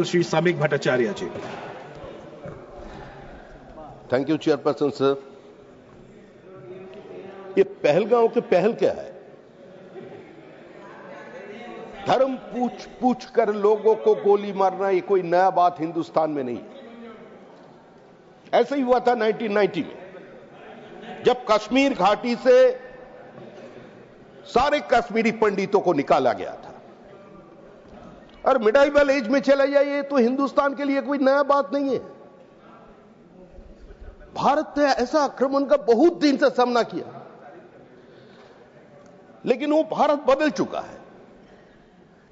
Shri Samik Bhattacharya ji. Thank you chairperson sir. ये पहलगांव के पहल क्या है? धर्म पूछ पूछ कर लोगों को गोली मारना ये कोई नया बात हिंदुस्तान में नहीं है। ऐसा ही हुआ था 1990 में, जब कश्मीर घाटी से सारे कश्मीरी पंडितों को निकाला गया था। और मिडाइवल एज में चला जाइए तो हिंदुस्तान के लिए कोई नया बात नहीं है। भारत ने ऐसा आक्रमण का बहुत दिन से सामना किया, लेकिन वो भारत बदल चुका है।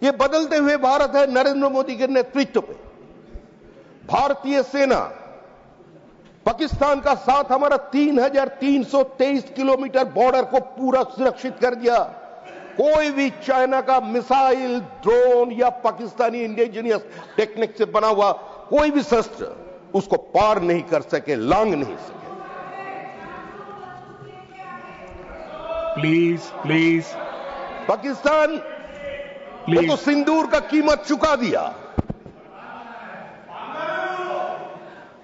ये बदलते हुए भारत है नरेंद्र मोदी के नेतृत्व में। भारतीय सेना पाकिस्तान का साथ हमारा 3323 किलोमीटर बॉर्डर को पूरा सुरक्षित कर दिया। कोई भी चाइना का मिसाइल, ड्रोन या पाकिस्तानी इंडिजिनियस टेक्निक से बना हुआ कोई भी शस्त्र उसको पार नहीं कर सके, लांग नहीं सके। प्लीज पाकिस्तान वो तो सिंदूर का कीमत चुका दिया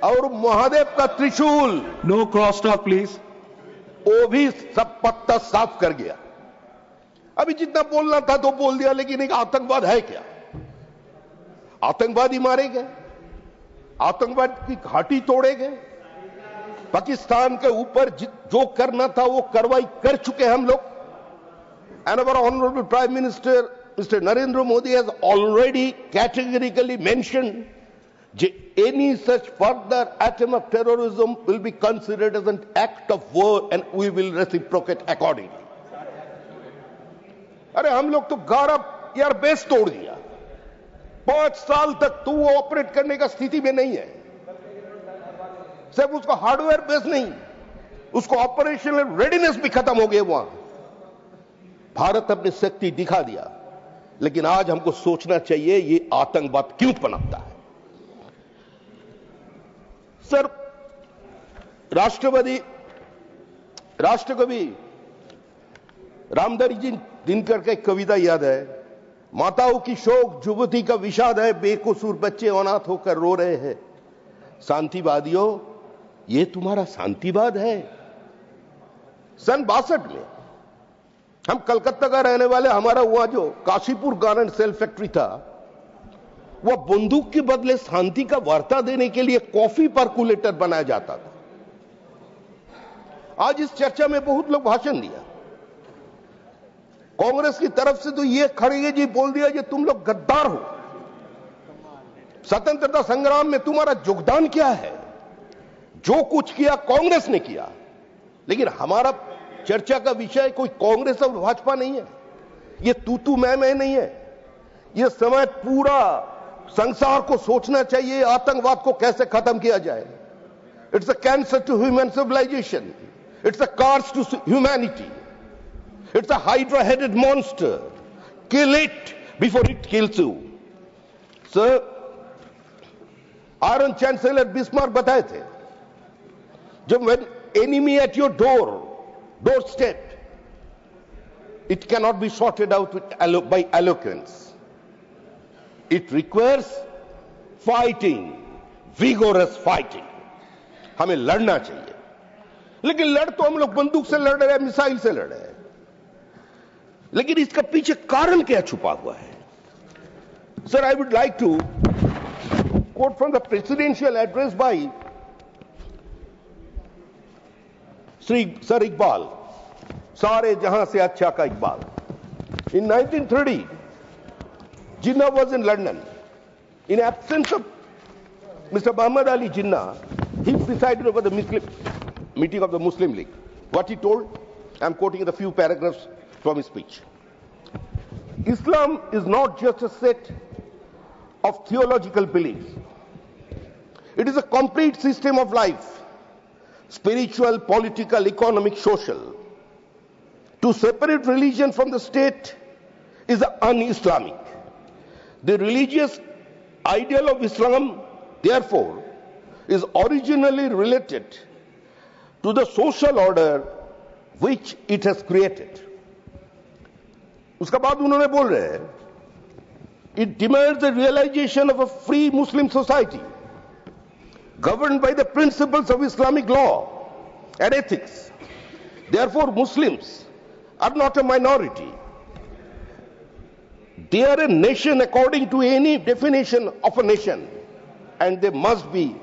और महादेव का त्रिशूल, नो क्रॉस टॉक प्लीज, वो भी सब पत्ता साफ कर गया। अभी जितना बोलना था तो बोल दिया, लेकिन एक आतंकवाद है क्या? आतंकवादी मारे गए, आतंकवाद की घाटी तोड़े गए। पाकिस्तान के ऊपर जो करना था वो कार्रवाई कर चुके हम लोग। And our honourable prime minister Mr. Narendra Modi has already categorically mentioned any such further attempt of terrorism will be considered as an act of war and we will reciprocate accordingly. अरे हम लोग तो गारा यार base तोड़ दिया। 5 साल तक तो वो ऑपरेट करने का स्थिति में नहीं है। सिर्फ उसका हार्डवेयर बेस नहीं, उसको ऑपरेशनल रेडीनेस भी खत्म हो गया। वहां भारत अपनी शक्ति दिखा दिया, लेकिन आज हमको सोचना चाहिए ये आतंकवाद क्यों पनपता है। सर, राष्ट्रकवि रामधारी जी दिनकर का एक कविता याद है। माताओं की शोक, जुबती का विषाद है, बेकसूर बच्चे अनाथ होकर रो रहे हैं। शांतिवादियों, ये तुम्हारा शांतिवाद है? सन 62 में हम कलकत्ता का रहने वाले, हमारा वहां जो काशीपुर गार्मेंट सेल फैक्ट्री था, वह बंदूक के बदले शांति का वार्ता देने के लिए कॉफी पर्कुलेटर बनाया जाता था। आज इस चर्चा में बहुत लोग भाषण दिया। कांग्रेस की तरफ से तो ये खड़गे जी बोल दिया कि तुम लोग गद्दार हो। स्वतंत्रता संग्राम में तुम्हारा योगदान क्या है? जो कुछ किया कांग्रेस ने किया। लेकिन हमारा चर्चा का विषय कोई कांग्रेस और भाजपा नहीं है। ये तू मैं नहीं है। ये समय पूरा संसार को सोचना चाहिए आतंकवाद को कैसे खत्म किया जाए। It's a cancer to human civilisation, it's a curse to humanity, it's a hydra headed monster. Kill it before it kills you. Sir, iron chancellor Bismarck बताए थे, जब when enemy at your doorstep, it cannot be sorted out by eloquence. It requires fighting, vigorous fighting. हमें लड़ना चाहिए, लेकिन लड़ तो हम लोग बंदूक से लड़ रहे हैं, मिसाइल से लड़ रहे हैं। लेकिन इसका पीछे कारण क्या छुपा हुआ है? Sir, I would like to quote from the presidential address by Sir Iqbal, सारे जहां से अच्छा का Iqbal. In 1930, Jinnah was in London. In absence of Mr. Muhammad Ali Jinnah, he presided over the meeting of the Muslim League. What he told, I'm quoting the few paragraphs from his speech. Islam is not just a set of theological beliefs. It is a complete system of life. Spiritual, political, economic, social. To separate religion from the state is un-Islamic. The religious ideal of Islam, therefore, is originally related to the social order which it has created. उसका बाद उन्होंने बोल रहे हैं It demands the realization of a free Muslim society governed by the principles of Islamic law and ethics. Therefore, Muslims are not a minority. They are a nation according to any definition of a nation, and they must be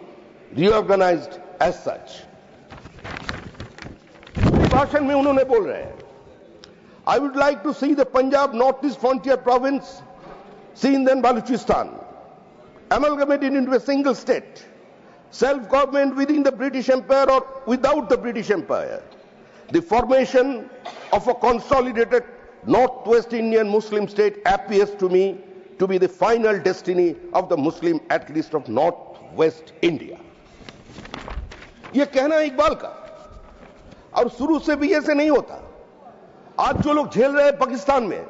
reorganized as such. भाषण में उन्होंने बोल रहे हैं, I would like to see the Punjab Northeast Frontier Province, Sindh and Balochistan, amalgamated into a single state, self-government within the British Empire or without the British Empire, the formation of a consolidated Northwest Indian Muslim state appears to me to be the final destiny of the Muslim, at least of Northwest India. यह कहना है इकबाल का, और शुरू से भी ऐसे नहीं होता. आज जो लोग झेल रहे हैं पाकिस्तान में,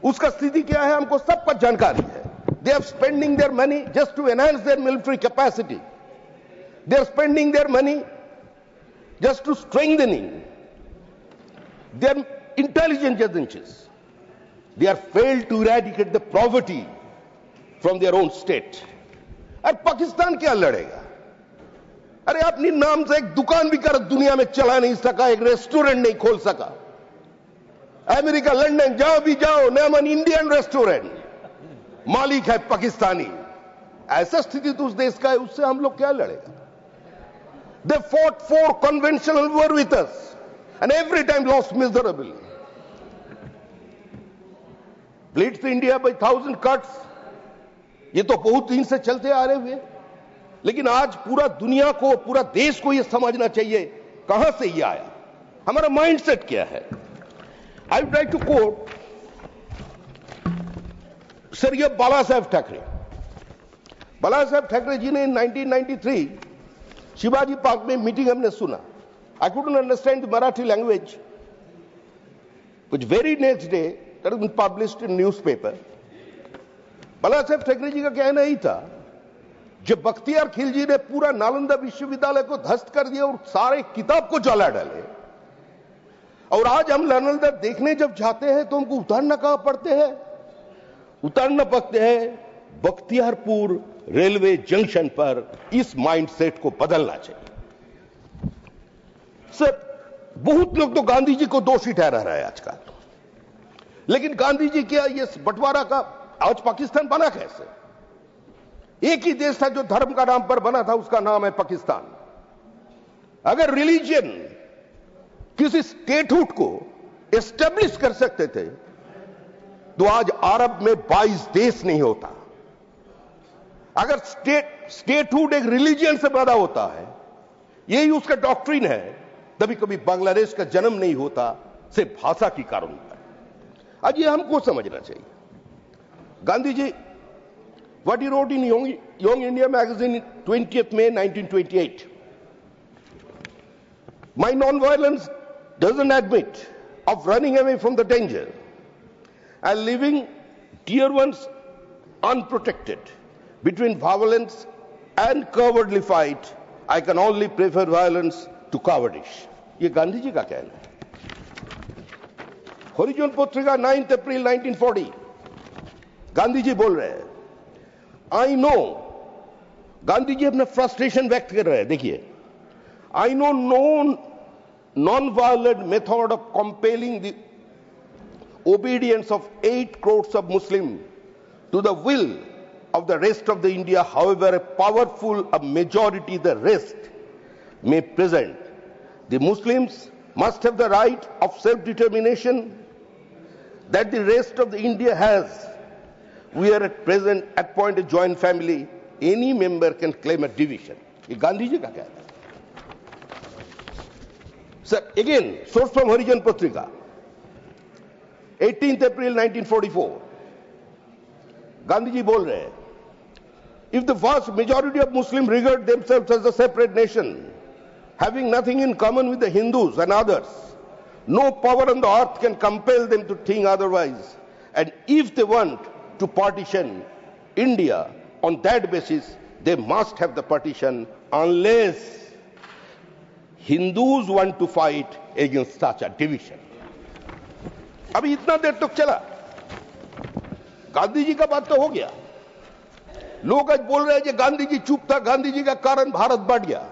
उसका स्थिति क्या है हमको सबका जानकारी है. They are spending their money just to enhance their military capacity. They are spending their money just to strengthening their intelligence agencies. They are failed to eradicate the poverty from their own state. और पाकिस्तान क्या लड़ेगा? अरे अपनी नाम से एक दुकान भी कर दुनिया में चला नहीं सका, एक रेस्टोरेंट नहीं खोल सका. अमेरिका, लंदन जहां भी जाओ, नाम एन इंडियन रेस्टोरेंट, मालिक है पाकिस्तानी. ऐसा स्थिति तो उस देश का है, उससे हम लोग क्या लड़ेगा? They fought 4 conventional war with us and every time lost miserably. Blitz India by 1,000 cuts. ये तो बहुत दिन से चलते आ रहे हुए, लेकिन आज पूरा दुनिया को, पूरा देश को ये समझना चाहिए कहां से ये आया, हमारा माइंडसेट क्या है. I would like to quote Sir Bala Saheb Thackeray. Bala Saheb Thackeray जी ने 1993 शिवाजी पार्क में मीटिंग हमने सुना. I couldn't understand the Marathi language, which very next day that has been published in newspaper. बाला साहब ठाकरे जी का कहना ही था, जब बख्तियार खिलजी ने पूरा नालंदा विश्वविद्यालय को ध्वस्त कर दिया और सारे किताब को जला डाले, और आज हम नालंदा देखने जब जाते हैं तो हमको उतारना कहां पड़ते हैं? उतारना पड़ते हैं बख्तियारपुर रेलवे जंक्शन पर. इस माइंडसेट को बदलना चाहिए. सर, बहुत लोग तो गांधी जी को दोषी ठहरा रहे हैं आजकल, लेकिन गांधी जी क्या ये बंटवारा का आज पाकिस्तान बना कैसे? एक ही देश था जो धर्म का नाम पर बना था, उसका नाम है पाकिस्तान. अगर रिलीजन किसी स्टेटहुड को एस्टेब्लिश कर सकते थे तो आज अरब में 22 देश नहीं होता. अगर स्टेटहुड एक रिलीजन से बना होता है, यही उसका डॉक्ट्रिन है, तभी कभी बांग्लादेश का जन्म नहीं होता, सिर्फ भाषा की कारण पर. आज ये हमको समझना चाहिए. Gandhi ji, what he wrote in Young India magazine 20th May 1928. My non-violence doesn't admit of running away from the danger and leaving dear ones unprotected. Between violence and cowardly fight, I can only prefer violence to cowardice. ये गांधी जी का कहना है. Horizon पत्रिका 9 अप्रैल 1940, गांधी जी बोल रहे हैं, I know, Gandhi ji अपना frustration व्यक्त कर रहे हैं. देखिए, I know no non-violent method of compelling the obedience of 8 crores of Muslims to the will of the rest of the India, however powerful a majority the rest may present. The Muslims must have the right of self-determination that the rest of the India has. We are at present at point a joint family. Any member can claim a division. ये गांधी जी का कहना है. Sir, again, source from Harijan Patrika, 18th April 1944. Gandhiji बोल रहे हैं, if the vast majority of Muslims regard themselves as a separate nation, having nothing in common with the Hindus and others, no power on the earth can compel them to think otherwise. And if they want to partition India on that basis, they must have the partition unless Hindus want to fight against such a division. अभी इतना देर तक चला. गांधी जी का बात तो हो गया। लोग आज बोल रहे हैं कि गांधी जी चुप था, गांधी जी का कारण भारत बंट गया।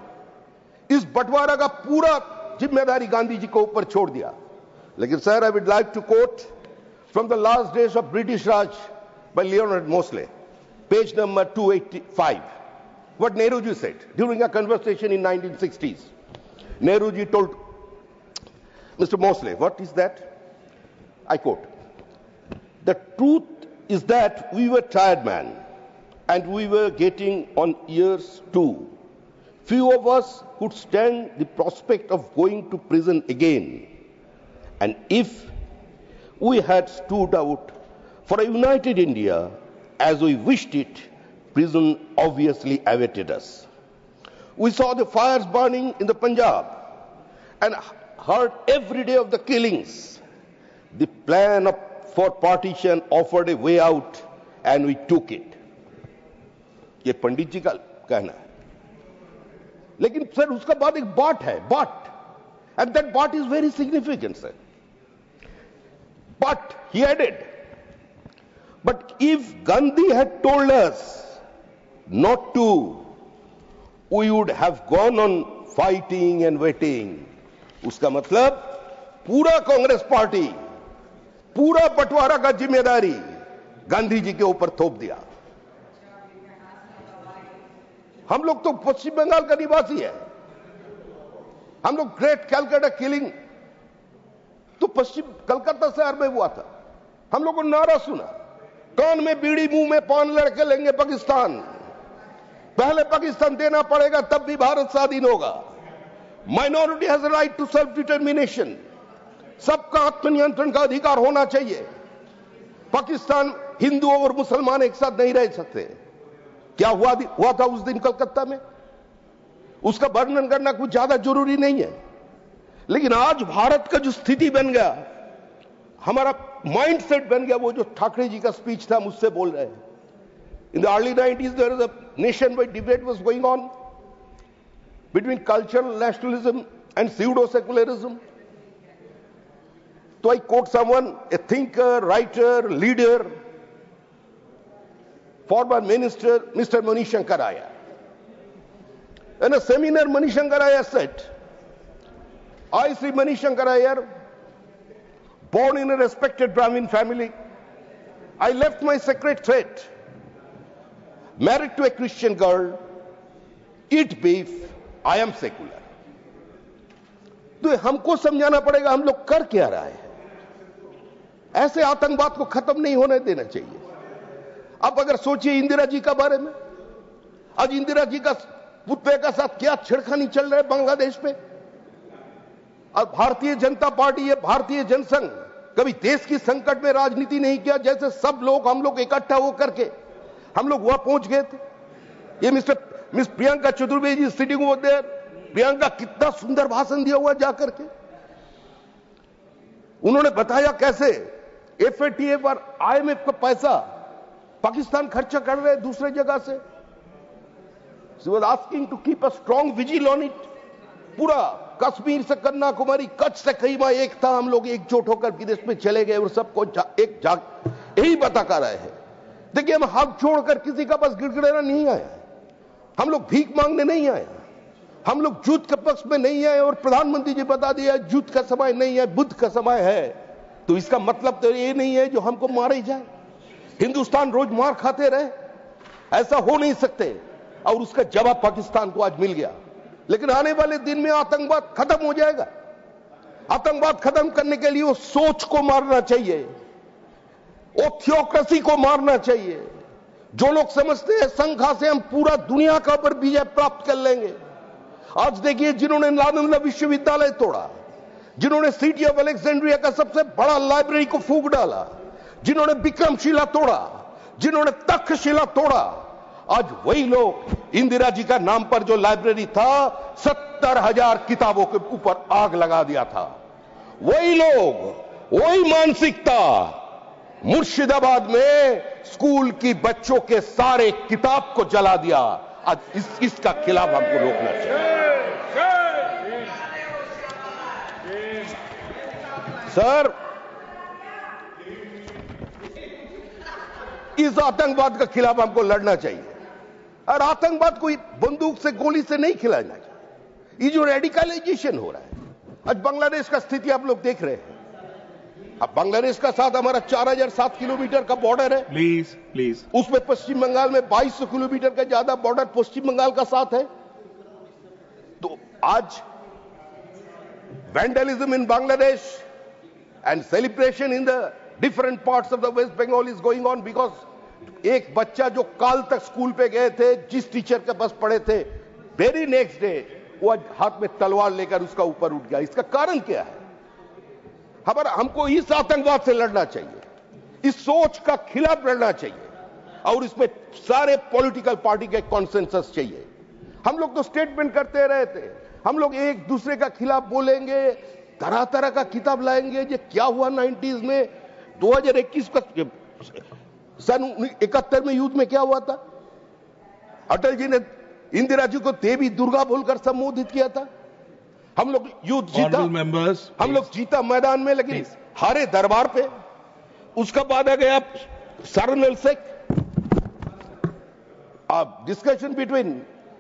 इस बंटवारा का पूरा जिम्मेदारी गांधी जी को ऊपर छोड़ दिया। लेकिन sir, I would like to quote from the last days of British Raj by Leonard Mosley, page number 285, what Nehruji said during a conversation in 1960s. Nehruji told Mr. Mosley, what is that? I quote, "The truth is that we were tired men, and we were getting on years too. Few of us could stand the prospect of going to prison again. And if we had stood out for a united India as we wished it, prison obviously awaited us. We saw the fires burning in the Punjab and heard every day of the killings. The plan for partition offered a way out and we took it." ये पंडित जी का कहना है। लेकिन sir, उसका बाद एक but है, but, and that but is very significant, sir. But he added, "But if Gandhi had told us not to, we would have gone on fighting and waiting." उसका मतलब पूरा कांग्रेस पार्टी, पूरा बंटवारा का जिम्मेदारी गांधी जी के ऊपर थोप दिया। हम लोग तो पश्चिम बंगाल का निवासी है। हम लोग ग्रेट कैलकाटा किलिंग तो पश्चिम कलकत्ता शहर में हुआ था। हम लोगों ने नारा सुना, कान में बीड़ी मुंह में पान लड़के लेंगे पाकिस्तान, पहले पाकिस्तान देना पड़ेगा तब भी भारत स्वाधीन होगा। Minority has a right to self determination, सबका आत्मनियंत्रण का अधिकार होना चाहिए। पाकिस्तान हिंदू और मुसलमान एक साथ नहीं रह सकते। क्या हुआ था उस दिन कलकत्ता में, उसका वर्णन करना कुछ ज्यादा जरूरी नहीं है। लेकिन आज भारत का जो स्थिति बन गया, हमारा माइंडसेट बन गया, वो जो ठाकरे जी का स्पीच था मुझसे बोल रहे हैं। In the early 90s, there was a nationwide debate was going on between cultural nationalism and pseudo-secularism. So I quote someone, a thinker, writer, leader, former minister, Mr. Mani Shankar Iyer. In a seminar, Mani Shankar Iyer said, "I, Sri Mani Shankar Iyer, born in a respected Brahmin family, I left my sacred thread, married to a Christian girl, eat beef, I am secular." तो हमको समझाना पड़ेगा हम लोग कर क्या रहा है। ऐसे आतंकवाद को खत्म नहीं होने देना चाहिए। अब अगर सोचिए इंदिरा जी का बारे में, आज इंदिरा जी का पुतले का साथ क्या छिड़खानी चल रहा है बांग्लादेश पे। अब भारतीय जनता पार्टी है, भारतीय जनसंघ कभी देश की संकट में राजनीति नहीं किया, जैसे सब लोग हम लोग इकट्ठा होकर के हम लोग वहां पहुंच गए थे। ये Miss Priyanka Chaturvedi ji sitting over there, Priyanka कितना सुंदर भाषण दिया हुआ जाकर के। उन्होंने बताया कैसे एफएटीएफ और आईएमएफ का पैसा पाकिस्तान खर्चा कर रहे हैं दूसरे जगह से। She was asking to keep a strong vigil on it. पूरा कश्मीर से कन्याकुमारी, कच्छ से कईमा एक था, हम लोग एकजुट होकर विदेश में चले गए और सबको यही बता कर रहे हैं। देखिए, हम हाथ छोड़कर किसी का बस गिड़गिड़ाना नहीं आया, हम लोग भीख मांगने नहीं आए, हम लोग युद्ध के पक्ष में नहीं आए। और प्रधानमंत्री जी बता दिया युद्ध का समय नहीं है, बुद्ध का समय है। तो इसका मतलब तो ये नहीं है जो हमको मारे जाए, हिंदुस्तान रोज मार खाते रहे, ऐसा हो नहीं सकते। और उसका जवाब पाकिस्तान को आज मिल गया। लेकिन आने वाले दिन में आतंकवाद खत्म हो जाएगा। आतंकवाद खत्म करने के लिए वो सोच को मारना चाहिए, वो थियोक्रेसी को मारना चाहिए। जो लोग समझते हैं संख्या से हम पूरा दुनिया का ऊपर विजय प्राप्त कर लेंगे। आज देखिए, जिन्होंने नालंदा विश्वविद्यालय तोड़ा, जिन्होंने सिटी ऑफ अलेक्जेंड्रिया का सबसे बड़ा लाइब्रेरी को फूंक डाला, जिन्होंने विक्रमशिला तोड़ा, जिन्होंने तक्षशिला तोड़ा, आज वही लोग इंदिरा जी का नाम पर जो लाइब्रेरी था 70,000 किताबों के ऊपर आग लगा दिया था। वही लोग, वही मानसिकता मुर्शिदाबाद में स्कूल की बच्चों के सारे किताब को जला दिया। आज इसका खिलाफ हमको रोकना चाहिए। सर, इस आतंकवाद के खिलाफ हमको लड़ना चाहिए और आतंकवाद कोई बंदूक से गोली से नहीं खिलाना चाहिए। ये जो रेडिकलाइजेशन हो रहा है, आज बांग्लादेश का स्थिति आप लोग देख रहे हैं। अब बांग्लादेश का साथ हमारा 4007 किलोमीटर का बॉर्डर है। Please please. उसमें पश्चिम बंगाल में 2200 किलोमीटर का ज्यादा बॉर्डर पश्चिम बंगाल का साथ है। तो आज vandalism in Bangladesh and celebration in the different parts of the West Bengal is going on because एक बच्चा जो काल तक स्कूल पे गए थे, जिस टीचर के पास पढ़े थे, वेरी नेक्स्ट डे वो हाथ में तलवार लेकर उसका ऊपर उठ गया। इसका कारण क्या है? हमको इस आतंकवाद से लड़ना चाहिए, इस सोच का खिलाफ लड़ना चाहिए और इसमें सारे पॉलिटिकल पार्टी के कॉन्सेंसस चाहिए। हम लोग तो स्टेटमेंट करते रहे थे, हम लोग एक दूसरे का खिलाफ बोलेंगे, तरह तरह का किताब लाएंगे। ये क्या हुआ 90s में, 2021 का सन 71 में युद्ध में क्या हुआ था? अटल जी ने इंदिरा जी को देवी दुर्गा बोलकर संबोधित किया था। हम लोग युद्ध जीता, हम लोग जीता मैदान में, लेकिन हारे दरबार पे। उसका बाद आ गया सरनल शेख। Discussion between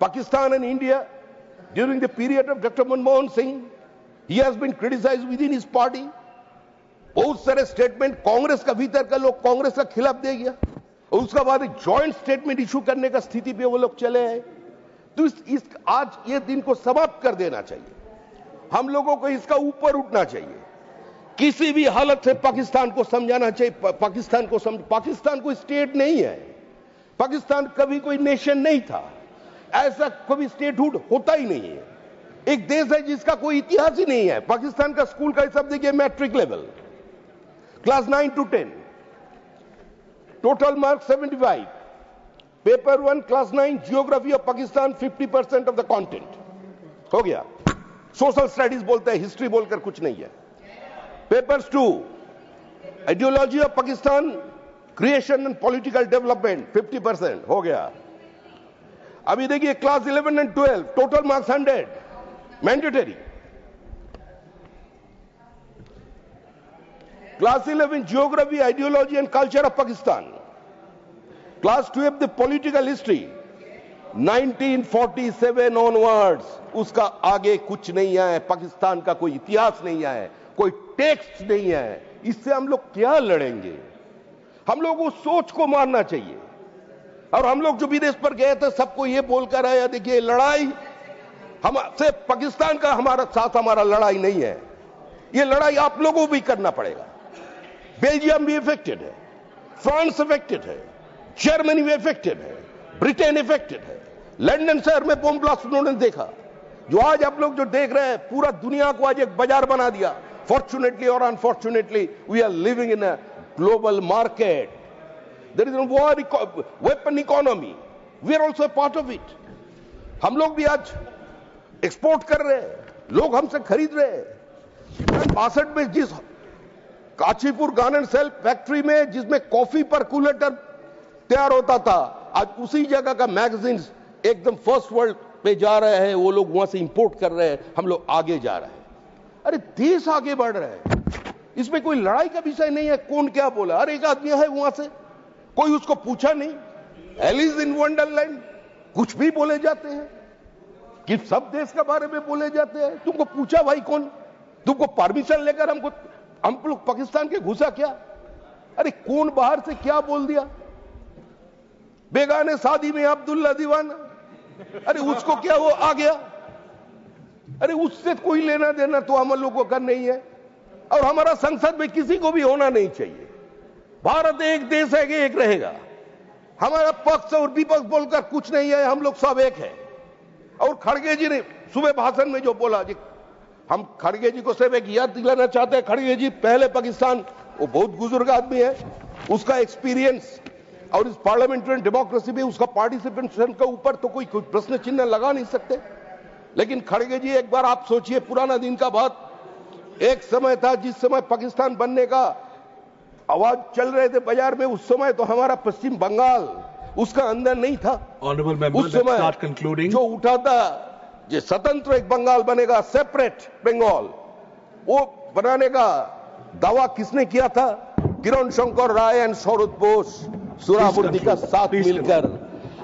Pakistan and India during the period of Dr. Manmohan Singh, he has been criticized within his party. बहुत सारे स्टेटमेंट कांग्रेस का भीतर का लोग कांग्रेस का खिलाफ दे गया और उसका बाद एक जॉइंट स्टेटमेंट इशू करने का स्थिति पे वो लोग चले आए। तो आज ये दिन को समाप्त कर देना चाहिए। हम लोगों को इसका ऊपर उठना चाहिए। किसी भी हालत से पाकिस्तान को समझाना चाहिए। पाकिस्तान कोई स्टेट नहीं है, पाकिस्तान कभी कोई नेशन नहीं था, ऐसा कभी स्टेटहुड होता ही नहीं है। एक देश है जिसका कोई इतिहास ही नहीं है। पाकिस्तान का स्कूल का हिसाब देखिए, matric level class 9 to 10, total mark 75, paper 1 class 9 geography of Pakistan 50% of the content हो गया। सोशल स्टडीज बोलते हैं, हिस्ट्री बोलकर कुछ नहीं है। Papers 2 ideology of Pakistan, creation and political development 50% हो गया। अभी देखिए class 11 and 12 total marks 100 mandatory. Class 11 geography, ideology and culture of Pakistan. Class 12 the political history 1947 onwards, उसका आगे कुछ नहीं है। पाकिस्तान का कोई इतिहास नहीं है, कोई टेक्स्ट नहीं है। इससे हम लोग क्या लड़ेंगे? हम लोग उस सोच को मारना चाहिए। और हम लोग जो विदेश पर गए थे सबको ये बोलकर आया, देखिए लड़ाई हमसे पाकिस्तान का हमारा साथ हमारा लड़ाई नहीं है, ये लड़ाई आप लोगों को भी करना पड़ेगा। बेल्जियम भी इफेक्टेड है, फ्रांस इफेक्टेड है, जर्मनी भी इफेक्टेड है, ब्रिटेन इफेक्टेड है। लंदन शहर में बम ब्लास्ट उन्होंने देखा। जो आज आप लोग जो देख रहे हैं, पूरा दुनिया को आज एक बाजार बना दिया। फॉर्चुनेटली और unfortunately we are living in a global market. There is a war, weapon economy. We are also a part of it. हम लोग भी आज एक्सपोर्ट कर रहे हैं, लोग हमसे खरीद रहे हैं। 62 में जिस काशीपुर गार्न एंड सेल फैक्ट्री में जिसमें कॉफी परकुलेटर तैयार होता था, आज उसी जगह का मैगजीन एकदम फर्स्ट वर्ल्ड पे जा रहे हैं। वो लोग वहां से इंपोर्ट कर रहे हैं, हम लोग आगे जा रहे हैं। अरे देश आगे बढ़ रहा है, इसमें कोई लड़ाई का विषय नहीं है। कौन क्या बोला? अरे एक आदमी है वहां से, कोई उसको पूछा नहीं। एलिस इन वंडरलैंड कुछ भी बोले जाते हैं कि सब देश के बारे में बोले जाते हैं। तुमको पूछा भाई कौन? तुमको परमिशन लेकर हम लोग पाकिस्तान के घुसा क्या? अरे कौन बाहर से क्या बोल दिया? बेगाने शादी में अब्दुल्ला दीवाना, अरे उसको क्या वो आ गया? अरे उससे कोई लेना देना तो हम लोगों का नहीं है। और हमारा संसद में किसी को भी होना नहीं चाहिए। भारत एक देश है कि एक रहेगा। हमारा पक्ष और विपक्ष बोलकर कुछ नहीं है, हम लोग सब एक है। और खड़गे जी ने सुबह भाषण में जो बोला जी, हम खड़गे जी को सिर्फ एक याद दिलाना चाहते हैं। खड़गे जी पहले पाकिस्तान, वो बहुत बुजुर्ग आदमी है, उसका एक्सपीरियंस और इस पार्लियामेंट्री डेमोक्रेसी में उसका पार्टिसिपेशन के ऊपर तो कोई प्रश्न चिन्ह लगा नहीं सकते। लेकिन खड़गे जी एक बार आप सोचिए, पुराना दिन का बात, एक समय था जिस समय पाकिस्तान बनने का आवाज चल रहे थे बाजार में, उस समय तो हमारा पश्चिम बंगाल उसका अंदर नहीं था। उस समय जो उठा था जो स्वतंत्र एक बंगाल बनेगा, सेपरेट बंगाल, वो बनाने का दावा किसने किया था? किरण शंकर राय एंड शरद बोस। सुहरावर्दी का conclude. साथ Please मिलकर,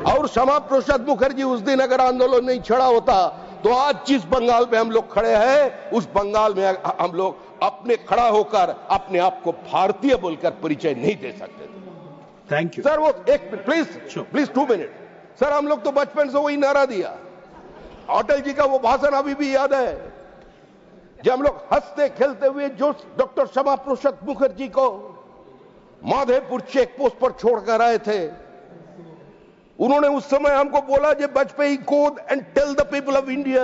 और श्यामा प्रसाद मुखर्जी उस दिन अगर आंदोलन नहीं छड़ा होता तो आज जिस बंगाल में हम लोग खड़े हैं उस बंगाल में हम लोग अपने खड़ा होकर अपने आप को भारतीय बोलकर परिचय नहीं दे सकते थे। Thank you. सर वो एक please Sure. Please 2 minute. Sir हम लोग तो बचपन से वही नारा दिया, अटल जी का वो भाषण अभी भी याद है, जब हम लोग हंसते खेलते हुए जो डॉक्टर श्यामा प्रसाद मुखर्जी को माधेपुर चेक पोस्ट पर छोड़कर आए थे, उन्होंने उस समय हमको बोला जे Vajpayee go and tell the people of India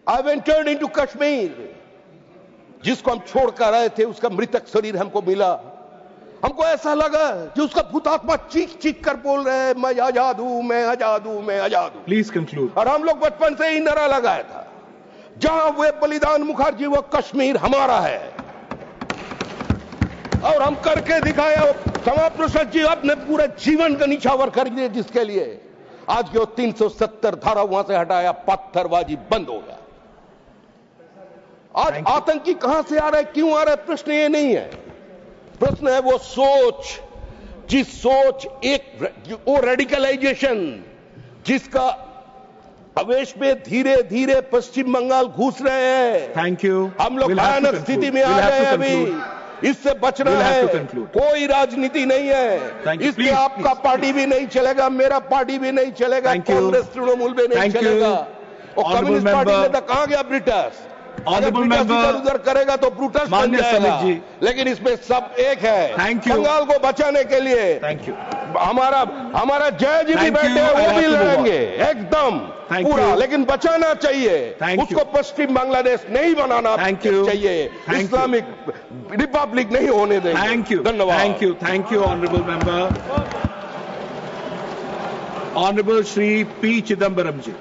I have entered into Kashmir. जिसको हम छोड़कर आए थे उसका मृतक शरीर हमको मिला, हमको ऐसा लगा कि उसका भूतात्मा चीख चीख कर बोल रहे हैं मैं आजाद हूं, मैं आजाद हूं, मैं आजाद हूं। Please conclude. और हम लोग बचपन से ही नारा लगाया था जहां वे बलिदान मुखर्जी वो कश्मीर हमारा है, और हम करके दिखाया। श्यामा प्रसाद जी आपने पूरे जीवन का निछावर कर दिया, जिसके लिए आज के 370 धारा वहां से हटाया, पत्थरबाजी बंद हो गया। आज आतंकी कहां से आ रहा है, क्यों आ रहा है, प्रश्न ये नहीं है। प्रश्न है वो सोच, जिस सोच वो रेडिकलाइजेशन जिसका आवेश में धीरे धीरे पश्चिम बंगाल घुस रहे हैं। Thank you. हम लोग We'll have to भयानक conclude. स्थिति में आ We'll have गए to अभी, conclude. इससे बचना We'll have है, to conclude. कोई राजनीति नहीं है, Thank you. इससे Please, आपका please. पार्टी भी नहीं चलेगा, मेरा पार्टी भी नहीं चलेगा, Thank you. कांग्रेस तृणमूल भी नहीं Thank you. चलेगा। और Honorable कम्युनिस्ट पार्टी member. में तो कहां गया ब्रिटिश? Honorable member. उधर करेगा तो ब्रूटस बन माननीय जाएगा, समित जी। लेकिन इसमें सब एक है। Thank you. बंगाल को बचाने के लिए Thank you. हमारा जय जी भी Thank बैठे you. हैं, I वो have भी to move on. लड़ेंगे एकदम Thank पूरा, you. लेकिन बचाना चाहिए। Thank उसको you. पश्चिम बांग्लादेश नहीं बनाना Thank you. चाहिए, Thank you. इस्लामिक रिपब्लिक नहीं होने देंगे। Thank you. धन्यवाद। Thank you. Thank you, Honorable Member. Honorable Shri P. Chidambaram ji.